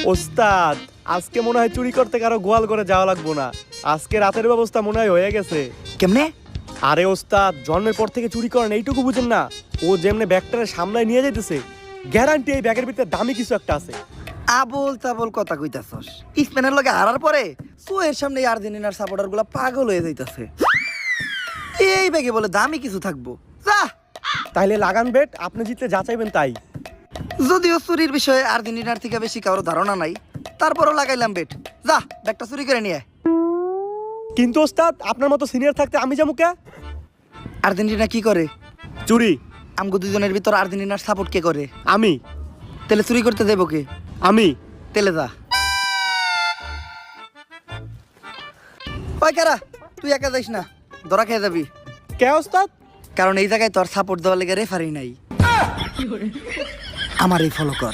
ওস্তাদ, আজকে মনে হয় চুরি করতে কারো গোয়াল করে যাওয়া লাগবো না। আজকে রাতের ব্যবস্থা মনে হয় হয়ে গেছে। কেমনে? আরে ওস্তাদ, জন্মের পর থেকে চুরি করেন এইটুকু বুঝেন না? ও যেমনে ব্যাগটারে সামলায় নিয়ে যাইতেছে, গ্যারান্টি এই ব্যাগের ভিতরে দামি কিছু একটা আছে। আবল তাবল কথা কইতাছস। স্পেনের লগে হারার পরে সোয়ের সামনে আর্জেন্টিনার সাপোর্টার গুলা পাগল হয়ে যাইতাছে। এই ব্যাগে বলে দামি কিছু থাকবো। যা, তাইলে লাগান বেট, আপনি জিতলে যা চাইবেন তাই। যদিও চুরির বিষয়ে আর্জেন্টিনার থেকে বেশি কারো ধারণা নাই, তারপরও লাগাইলাম বেট। যা, ব্যাগটা চুরি করে নিয়ে আয়। কিন্তু ওস্তাদ, আপনার মতো সিনিয়র থাকতে আমি যাবো কে? আর্জেন্টিনা কি করে? চুরি। আমগো দুজনের ভিতর আর্জেন্টিনার সাপোর্ট কে করে? আমি। তেলে চুরি করতে দেবো কে? আমি। তেলে যা। ওই কারা, তুই একা যাইস না, ধরা খেয়ে যাবি। কে ওস্তাদ? কারণ এই জায়গায় তোর সাপোর্ট দেওয়ার লেগে রেফারি নাই। আমার এই ফলো কর।